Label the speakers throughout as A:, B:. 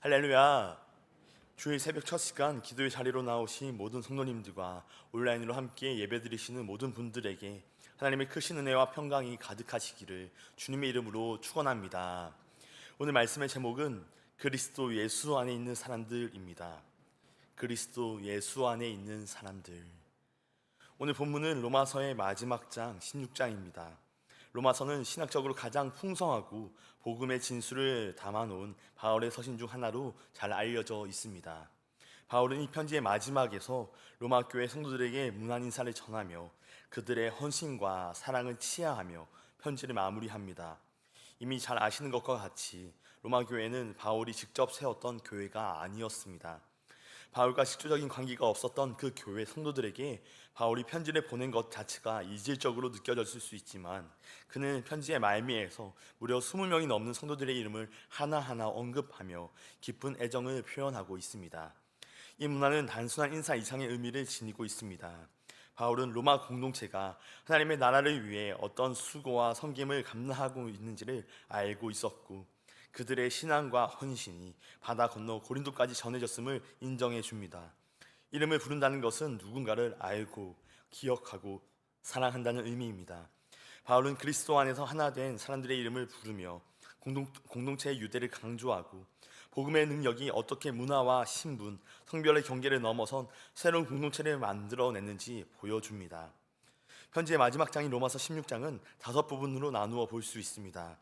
A: 할렐루야. 주일 새벽 첫 시간 기도의 자리로 나오신 모든 성도님들과 온라인으로 함께 예배드리시는 모든 분들에게 하나님의 크신 은혜와 평강이 가득하시기를 주님의 이름으로 축원합니다. 오늘 말씀의 제목은 그리스도 예수 안에 있는 사람들입니다. 그리스도 예수 안에 있는 사람들. 오늘 본문은 로마서의 마지막 장 16장입니다. 로마서는 신학적으로 가장 풍성하고 복음의 진수를 담아놓은 바울의 서신 중 하나로 잘 알려져 있습니다. 바울은 이 편지의 마지막에서 로마 교회 성도들에게 문안 인사를 전하며 그들의 헌신과 사랑을 치하하며 편지를 마무리합니다. 이미 잘 아시는 것과 같이 로마 교회는 바울이 직접 세웠던 교회가 아니었습니다. 바울과 직접적인 관계가 없었던 그 교회 성도들에게 바울이 편지를 보낸 것 자체가 이질적으로 느껴졌을 수 있지만 그는 편지의 말미에서 무려 20명이 넘는 성도들의 이름을 하나하나 언급하며 깊은 애정을 표현하고 있습니다. 이 문화는 단순한 인사 이상의 의미를 지니고 있습니다. 바울은 로마 공동체가 하나님의 나라를 위해 어떤 수고와 섬김을 감당하고 있는지를 알고 있었고 그들의 신앙과 헌신이 바다 건너 고린도까지 전해졌음을 인정해 줍니다. 이름을 부른다는 것은 누군가를 알고 기억하고 사랑한다는 의미입니다. 바울은 그리스도 안에서 하나 된 사람들의 이름을 부르며 공동체의 유대를 강조하고 복음의 능력이 어떻게 문화와 신분, 성별의 경계를 넘어선 새로운 공동체를 만들어냈는지 보여줍니다. 편지의 마지막 장인 로마서 16장은 5부분으로 나누어 볼 수 있습니다.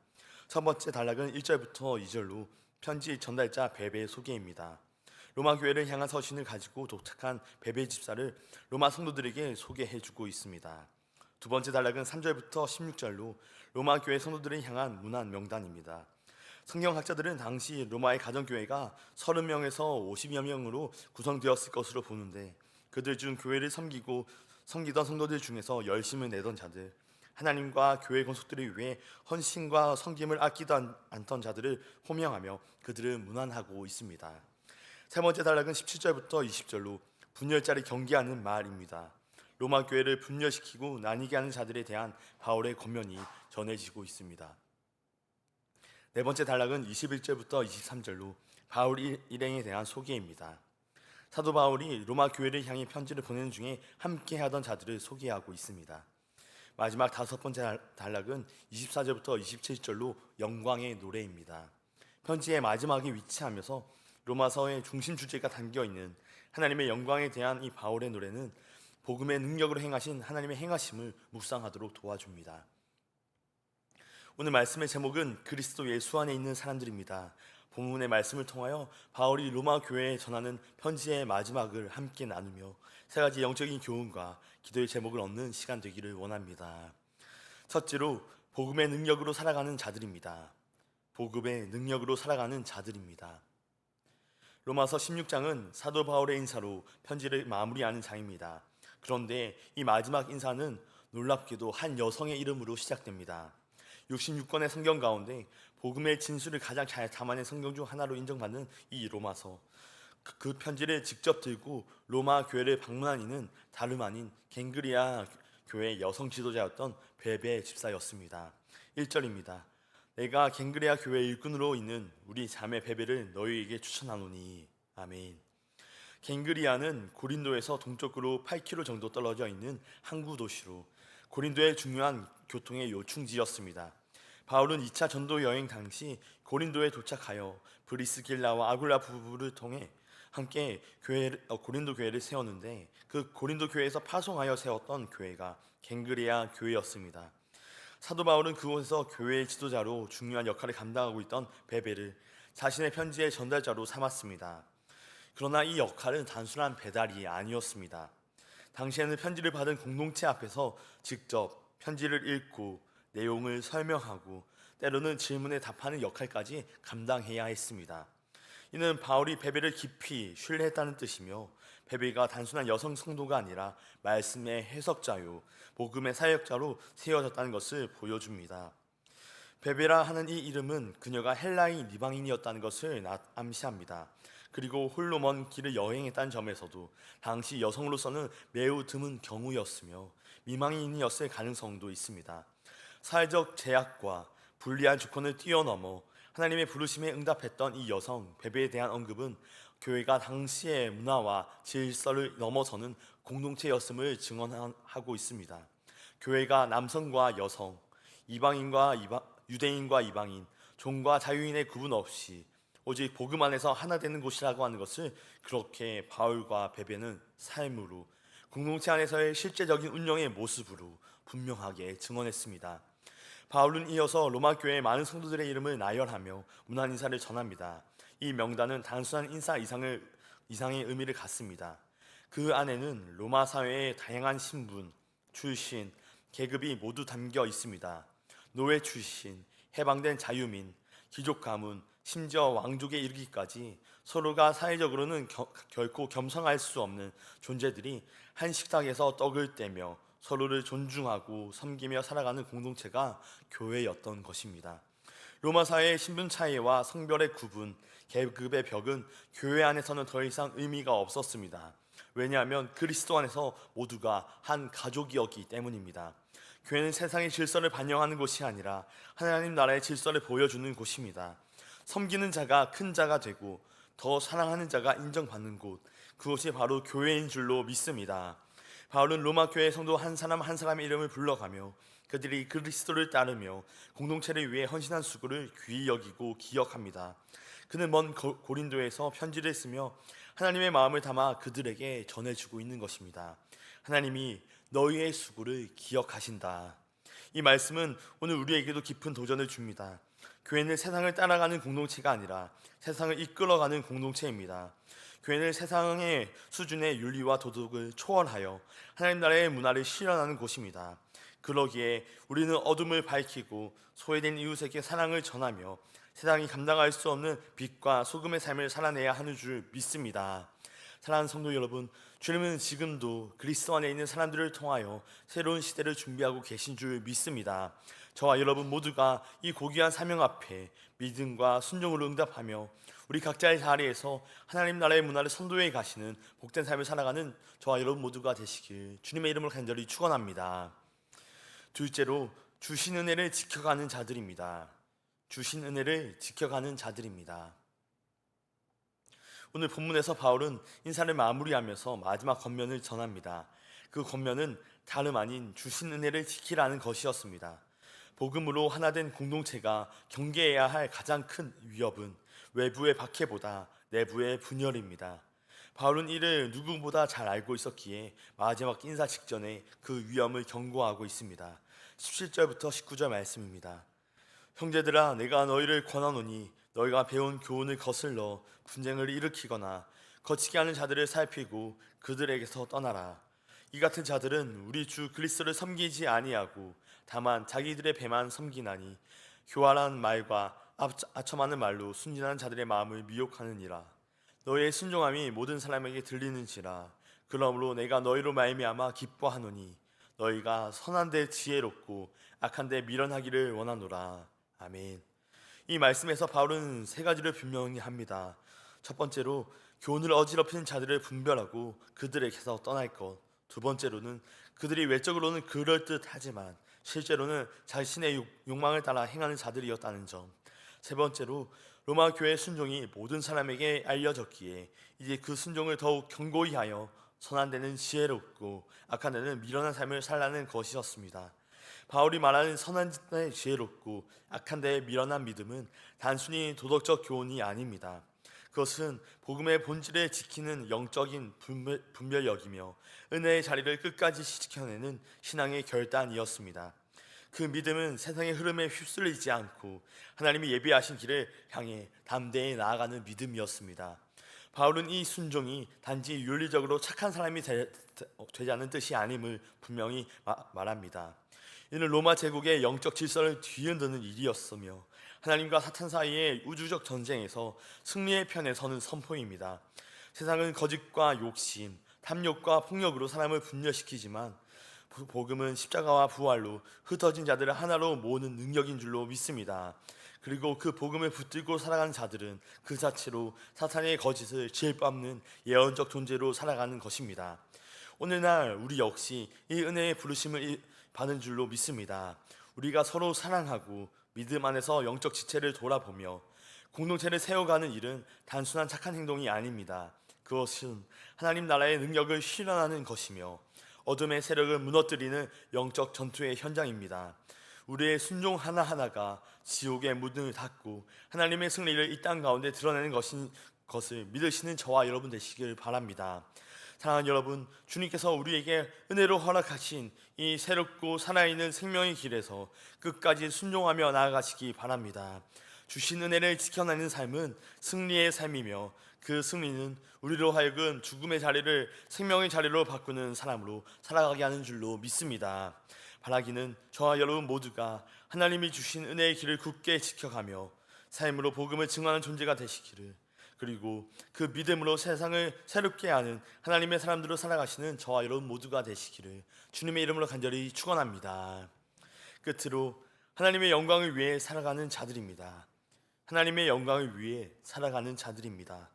A: 첫 번째 단락은 1절부터 2절로 편지 전달자 베베의 소개입니다. 로마 교회를 향한 서신을 가지고 도착한 베베 집사를 로마 성도들에게 소개해주고 있습니다. 두 번째 단락은 3절부터 16절로 로마 교회 성도들을 향한 문안 명단입니다. 성경학자들은 당시 로마의 가정교회가 30명에서 50여 명으로 구성되었을 것으로 보는데 그들 중 교회를 섬기던 성도들 중에서 열심을 내던 자들, 하나님과 교회 건축들을 위해 헌신과 섬김을 아끼지 않던 자들을 호명하며 그들을 문안하고 있습니다. 세 번째 단락은 17절부터 20절로 분열자를 경계하는 말입니다. 로마 교회를 분열시키고 나뉘게 하는 자들에 대한 바울의 권면이 전해지고 있습니다. 네 번째 단락은 21절부터 23절로 바울 일행에 대한 소개입니다. 사도 바울이 로마 교회를 향해 편지를 보내는 중에 함께하던 자들을 소개하고 있습니다. 마지막 5번째 단락은 24절부터 27절로 영광의 노래입니다. 편지의 마지막에 위치하면서 로마서의 중심 주제가 담겨있는 하나님의 영광에 대한 이 바울의 노래는 복음의 능력으로 행하신 하나님의 행하심을 묵상하도록 도와줍니다. 오늘 말씀의 제목은 그리스도 예수 안에 있는 사람들입니다. 본문의 말씀을 통하여 바울이 로마 교회에 전하는 편지의 마지막을 함께 나누며 세 가지 영적인 교훈과 기도의 제목을 얻는 시간 되기를 원합니다. 첫째로 복음의 능력으로 살아가는 자들입니다. 복음의 능력으로 살아가는 자들입니다. 로마서 16장은 사도 바울의 인사로 편지를 마무리하는 장입니다. 그런데 이 마지막 인사는 놀랍게도 한 여성의 이름으로 시작됩니다. 66권의 성경 가운데 복음의 진수를 가장 잘 담아낸 성경 중 하나로 인정받는 이 로마서, 그 편지를 직접 들고 로마 교회를 방문한 이는 다름 아닌 갱그리아 교회 여성 지도자였던 베베 집사였습니다. 1절입니다. 내가 갱그리아 교회 일꾼으로 있는 우리 자매 베베를 너희에게 추천하노니. 아멘. 갱그리아는 고린도에서 동쪽으로 8km 정도 떨어져 있는 항구 도시로 고린도의 중요한 교통의 요충지였습니다. 바울은 2차 전도 여행 당시 고린도에 도착하여 브리스길라와 아굴라 부부를 통해 함께 고린도 교회를 세웠는데 그 고린도 교회에서 파송하여 세웠던 교회가 갱그리아 교회였습니다. 사도 바울은 그곳에서 교회의 지도자로 중요한 역할을 감당하고 있던 베베를 자신의 편지의 전달자로 삼았습니다. 그러나 이 역할은 단순한 배달이 아니었습니다. 당시에는 편지를 받은 공동체 앞에서 직접 편지를 읽고 내용을 설명하고 때로는 질문에 답하는 역할까지 감당해야 했습니다. 이는 바울이 베베를 깊이 신뢰했다는 뜻이며 베베가 단순한 여성 성도가 아니라 말씀의 해석자요 복음의 사역자로 세워졌다는 것을 보여줍니다. 베베라 하는 이 이름은 그녀가 헬라인 이방인이었다는 것을 암시합니다. 그리고 홀로 먼 길을 여행했다는 점에서도 당시 여성으로서는 매우 드문 경우였으며 미망인이었을 가능성도 있습니다. 사회적 제약과 불리한 조건을 뛰어넘어 하나님의 부르심에 응답했던 이 여성 베베에 대한 언급은 교회가 당시의 문화와 질서를 넘어서는 공동체였음을 증언하고 있습니다. 교회가 남성과 여성, 유대인과 이방인, 종과 자유인의 구분 없이 오직 복음 안에서 하나 되는 곳이라고 하는 것을 그렇게 바울과 베베는 삶으로, 공동체 안에서의 실제적인 운영의 모습으로 분명하게 증언했습니다. 바울은 이어서 로마 교회의 많은 성도들의 이름을 나열하며 문안 인사를 전합니다. 이 명단은 단순한 인사 이상의 의미를 갖습니다. 그 안에는 로마 사회의 다양한 신분, 출신, 계급이 모두 담겨 있습니다. 노예 출신, 해방된 자유민, 귀족 가문, 심지어 왕족에 이르기까지 서로가 사회적으로는 결코 겸상할 수 없는 존재들이 한 식탁에서 떡을 떼며 서로를 존중하고 섬기며 살아가는 공동체가 교회였던 것입니다. 로마 사회의 신분 차이와 성별의 구분, 계급의 벽은 교회 안에서는 더 이상 의미가 없었습니다. 왜냐하면 그리스도 안에서 모두가 한 가족이었기 때문입니다. 교회는 세상의 질서를 반영하는 곳이 아니라 하나님 나라의 질서를 보여주는 곳입니다. 섬기는 자가 큰 자가 되고 더 사랑하는 자가 인정받는 곳, 그곳이 바로 교회인 줄로 믿습니다. 바울은 로마 교회 성도 한 사람 한 사람의 이름을 불러가며 그들이 그리스도를 따르며 공동체를 위해 헌신한 수고를 귀히 여기고 기억합니다. 그는 먼 고린도에서 편지를 쓰며 하나님의 마음을 담아 그들에게 전해주고 있는 것입니다. 하나님이 너희의 수고를 기억하신다. 이 말씀은 오늘 우리에게도 깊은 도전을 줍니다. 교회는 세상을 따라가는 공동체가 아니라 세상을 이끌어가는 공동체입니다. 교회는 세상의 수준의 윤리와 도덕을 초월하여 하나님 나라의 문화를 실현하는 곳입니다. 그러기에 우리는 어둠을 밝히고 소외된 이웃에게 사랑을 전하며 세상이 감당할 수 없는 빛과 소금의 삶을 살아내야 하는 줄 믿습니다. 사랑하는 성도 여러분, 주님은 지금도 그리스도 안에 있는 사람들을 통하여 새로운 시대를 준비하고 계신 줄 믿습니다. 저와 여러분 모두가 이 고귀한 사명 앞에 믿음과 순종으로 응답하며 우리 각자의 자리에서 하나님 나라의 문화를 선도해 가시는 복된 삶을 살아가는 저와 여러분 모두가 되시길 주님의 이름으로 간절히 축원합니다. 둘째로, 주신 은혜를 지켜가는 자들입니다. 주신 은혜를 지켜가는 자들입니다. 오늘 본문에서 바울은 인사를 마무리하면서 마지막 권면을 전합니다. 그 권면은 다름 아닌 주신 은혜를 지키라는 것이었습니다. 복음으로 하나된 공동체가 경계해야 할 가장 큰 위협은 외부의 박해보다 내부의 분열입니다. 바울은 이를 누구보다 잘 알고 있었기에 마지막 인사 직전에 그 위험을 경고하고 있습니다. 17절부터 19절 말씀입니다. 형제들아, 내가 너희를 권하노니 너희가 배운 교훈을 거슬러 분쟁을 일으키거나 거치게 하는 자들을 살피고 그들에게서 떠나라. 이 같은 자들은 우리 주 그리스도를 섬기지 아니하고 다만 자기들의 배만 섬기나니 교활한 말과 아첨하는 말로 순진한 자들의 마음을 미혹하느니라. 너희의 순종함이 모든 사람에게 들리는지라. 그러므로 내가 너희로 말미암아 기뻐하노니 너희가 선한데 지혜롭고 악한데 미련하기를 원하노라. 아멘. 이 말씀에서 바울은 세 가지를 분명히 합니다. 첫 번째로, 교훈을 어지럽히는 자들을 분별하고 그들에게서 떠날 것. 두 번째로는, 그들이 외적으로는 그럴듯하지만 실제로는 자신의 욕망을 따라 행하는 자들이었다는 점. 세 번째로, 로마 교회의 순종이 모든 사람에게 알려졌기에 이제 그 순종을 더욱 견고히 하여 선한 데는 지혜롭고 악한 데는 미련한 삶을 살라는 것이었습니다. 바울이 말하는 선한 데에 지혜롭고 악한 데에 미련한 믿음은 단순히 도덕적 교훈이 아닙니다. 그것은 복음의 본질을 지키는 영적인 분별력이며 은혜의 자리를 끝까지 지켜내는 신앙의 결단이었습니다. 그 믿음은 세상의 흐름에 휩쓸리지 않고 하나님이 예비하신 길을 향해 담대히 나아가는 믿음이었습니다. 바울은 이 순종이 단지 윤리적으로 착한 사람이 되지 않는 뜻이 아님을 분명히 말합니다. 이는 로마 제국의 영적 질서를 뒤흔드는 일이었으며 하나님과 사탄 사이의 우주적 전쟁에서 승리의 편에 서는 선포입니다. 세상은 거짓과 욕심, 탐욕과 폭력으로 사람을 분열시키지만 복음은 십자가와 부활로 흩어진 자들을 하나로 모으는 능력인 줄로 믿습니다. 그리고 그 복음을 붙들고 살아가는 자들은 그 자체로 사탄의 거짓을 질밟는 예언적 존재로 살아가는 것입니다. 오늘날 우리 역시 이 은혜의 부르심을 받은 줄로 믿습니다. 우리가 서로 사랑하고 믿음 안에서 영적 지체를 돌아보며 공동체를 세워가는 일은 단순한 착한 행동이 아닙니다. 그것은 하나님 나라의 능력을 실현하는 것이며 어둠의 세력을 무너뜨리는 영적 전투의 현장입니다. 우리의 순종 하나하나가 지옥의 문을 닫고 하나님의 승리를 이 땅 가운데 드러내는 것을 믿으시는 저와 여러분 되시길 바랍니다. 사랑하는 여러분, 주님께서 우리에게 은혜로 허락하신 이 새롭고 살아있는 생명의 길에서 끝까지 순종하며 나아가시기 바랍니다. 주신 은혜를 지켜내는 삶은 승리의 삶이며 그 승리는 우리로 하여금 죽음의 자리를 생명의 자리로 바꾸는 사람으로 살아가게 하는 줄로 믿습니다. 바라기는 저와 여러분 모두가 하나님이 주신 은혜의 길을 굳게 지켜가며 삶으로 복음을 증언하는 존재가 되시기를, 그리고 그 믿음으로 세상을 새롭게 하는 하나님의 사람들로 살아가시는 저와 여러분 모두가 되시기를 주님의 이름으로 간절히 축원합니다. 끝으로 하나님의 영광을 위해 살아가는 자들입니다. 하나님의 영광을 위해 살아가는 자들입니다.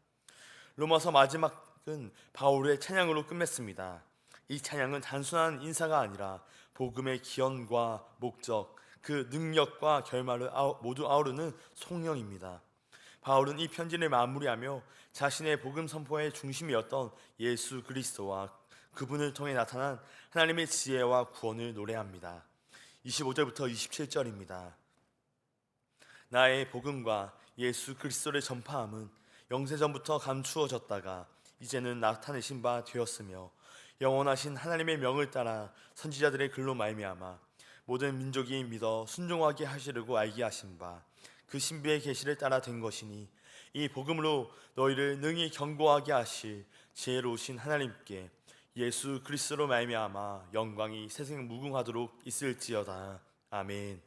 A: 로마서 마지막은 바울의 찬양으로 끝맺습니다. 이 찬양은 단순한 인사가 아니라 복음의 기원과 목적, 그 능력과 결말을 모두 아우르는 송영입니다. 바울은 이 편지를 마무리하며 자신의 복음 선포의 중심이었던 예수 그리스도와 그분을 통해 나타난 하나님의 지혜와 구원을 노래합니다. 25절부터 27절입니다. 나의 복음과 예수 그리스도를 전파함은 영세전부터 감추어졌다가 이제는 나타내신 바 되었으며 영원하신 하나님의 명을 따라 선지자들의 글로 말미암아 모든 민족이 믿어 순종하게 하시려고 알게 하신 바 그 신비의 계시를 따라 된 것이니 이 복음으로 너희를 능히 견고하게 하실 지혜로우신 하나님께 예수 그리스도로 말미암아 영광이 세생 무궁하도록 있을지어다. 아멘.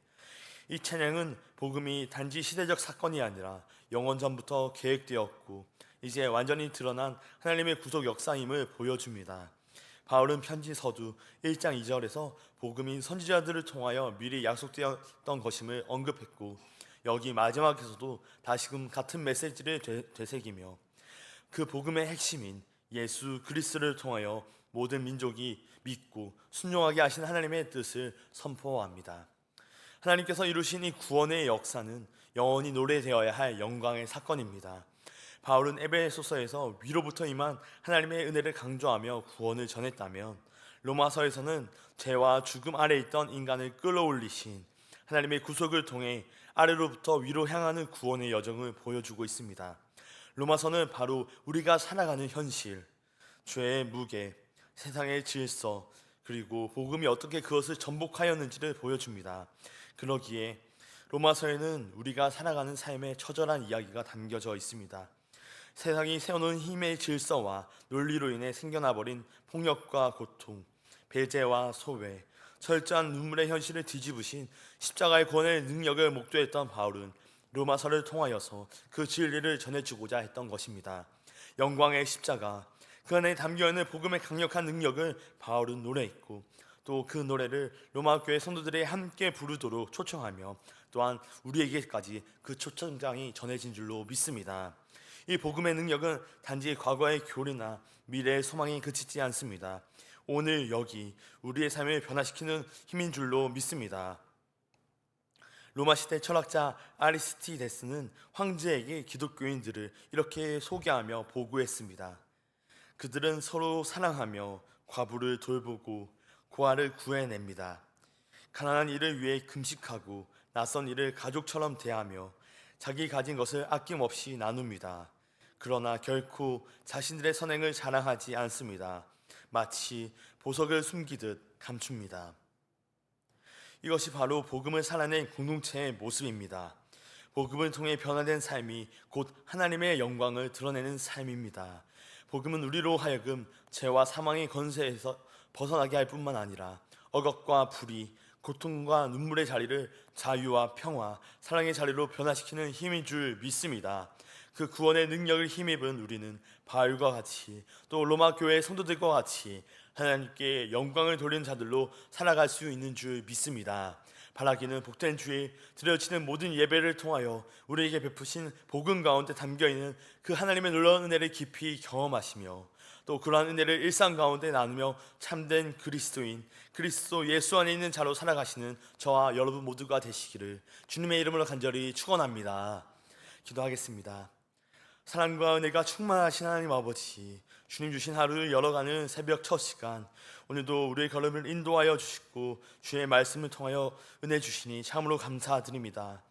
A: 이 찬양은 복음이 단지 시대적 사건이 아니라 영원 전부터 계획되었고 이제 완전히 드러난 하나님의 구속 역사임을 보여줍니다. 바울은 편지 서두 1장 2절에서 복음이 선지자들을 통하여 미리 약속되었던 것임을 언급했고, 여기 마지막에서도 다시금 같은 메시지를 되새기며 그 복음의 핵심인 예수 그리스도를 통하여 모든 민족이 믿고 순종하게 하신 하나님의 뜻을 선포합니다. 하나님께서 이루신 이 구원의 역사는 영원히 노래되어야 할 영광의 사건입니다. 바울은 에베소서에서 위로부터 임한 하나님의 은혜를 강조하며 구원을 전했다면, 로마서에서는 죄와 죽음 아래 있던 인간을 끌어올리신 하나님의 구속을 통해 아래로부터 위로 향하는 구원의 여정을 보여주고 있습니다. 로마서는 바로 우리가 살아가는 현실, 죄의 무게, 세상의 질서, 그리고 복음이 어떻게 그것을 전복하였는지를 보여줍니다. 그러기에 로마서에는 우리가 살아가는 삶의 처절한 이야기가 담겨져 있습니다. 세상이 세워놓은 힘의 질서와 논리로 인해 생겨나버린 폭력과 고통, 배제와 소외, 철저한 눈물의 현실을 뒤집으신 십자가의 구원의 능력을 목도했던 바울은 로마서를 통하여서 그 진리를 전해주고자 했던 것입니다. 영광의 십자가, 그 안에 담겨있는 복음의 강력한 능력을 바울은 노래했고, 또 그 노래를 로마 교회 성도들이 함께 부르도록 초청하며 또한 우리에게까지 그 초청장이 전해진 줄로 믿습니다. 이 복음의 능력은 단지 과거의 교리나 미래의 소망이 그치지 않습니다. 오늘 여기 우리의 삶을 변화시키는 힘인 줄로 믿습니다. 로마 시대 철학자 아리스티데스는 황제에게 기독교인들을 이렇게 소개하며 보고했습니다. 그들은 서로 사랑하며 과부를 돌보고 고아를 구해냅니다. 가난한 이를 위해 금식하고 낯선 이를 가족처럼 대하며 자기 가진 것을 아낌없이 나눕니다. 그러나 결코 자신들의 선행을 자랑하지 않습니다. 마치 보석을 숨기듯 감춥니다. 이것이 바로 복음을 살아낸 공동체의 모습입니다. 복음을 통해 변화된 삶이 곧 하나님의 영광을 드러내는 삶입니다. 복음은 우리로 하여금 죄와 사망의 권세에서 벗어나게 할 뿐만 아니라 억압과 불의, 고통과 눈물의 자리를 자유와 평화, 사랑의 자리로 변화시키는 힘인 줄 믿습니다. 그 구원의 능력을 힘입은 우리는 바울과 같이 또 로마 교회의 성도들과 같이 하나님께 영광을 돌리는 자들로 살아갈 수 있는 줄 믿습니다. 바라기는 복된 주일 드려지는 모든 예배를 통하여 우리에게 베푸신 복음 가운데 담겨있는 그 하나님의 놀라운 은혜를 깊이 경험하시며 또 그러한 은혜를 일상 가운데 나누며 참된 그리스도인 그리스도 예수 안에 있는 자로 살아가시는 저와 여러분 모두가 되시기를 주님의 이름으로 간절히 축원합니다. 기도하겠습니다. 사랑과 은혜가 충만하신 하나님 아버지, 주님 주신 하루를 열어가는 새벽 첫 시간, 오늘도 우리의 걸음을 인도하여 주시고 주의 말씀을 통하여 은혜 주시니 참으로 감사드립니다.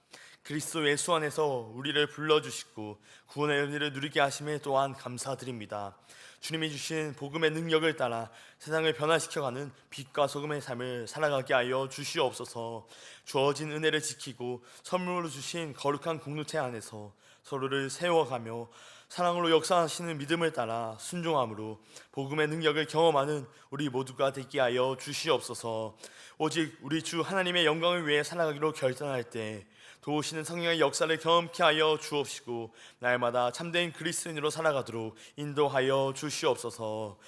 A: 그리스도 예수 안에서 우리를 불러주시고 구원의 은혜를 누리게 하심에 또한 감사드립니다. 주님이 주신 복음의 능력을 따라 세상을 변화시켜가는 빛과 소금의 삶을 살아가게 하여 주시옵소서. 주어진 은혜를 지키고 선물로 주신 거룩한 공동체 안에서 서로를 세워가며 사랑으로 역사하시는 믿음을 따라 순종함으로 복음의 능력을 경험하는 우리 모두가 되게 하여 주시옵소서. 오직 우리 주 하나님의 영광을 위해 살아가기로 결단할 때 도우시는 성령의 역사를 경험케 하여 주옵시고 날마다 참된 그리스도인으로 살아가도록 인도하여 주시옵소서.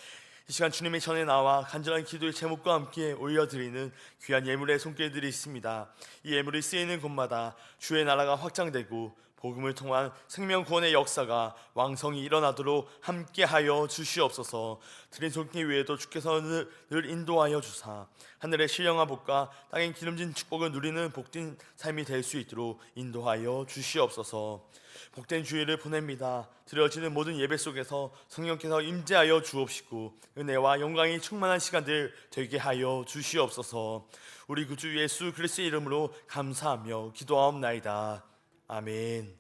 A: 이 시간 주님의 전에 나와 간절한 기도의 제목과 함께 올려드리는 귀한 예물의 손길들이 있습니다. 이 예물이 쓰이는 곳마다 주의 나라가 확장되고 복음을 통한 생명 구원의 역사가 왕성히 일어나도록 함께하여 주시옵소서. 드린 손길 위에도 주께서 늘 인도하여 주사 하늘의 신령한 복과 땅의 기름진 축복을 누리는 복된 삶이 될 수 있도록 인도하여 주시옵소서. 복된 주일을 보냅니다. 드려지는 모든 예배 속에서 성령께서 임재하여 주옵시고 은혜와 영광이 충만한 시간들 되게 하여 주시옵소서. 우리 구주 예수 그리스도의 이름으로 감사하며 기도하옵나이다. 아멘.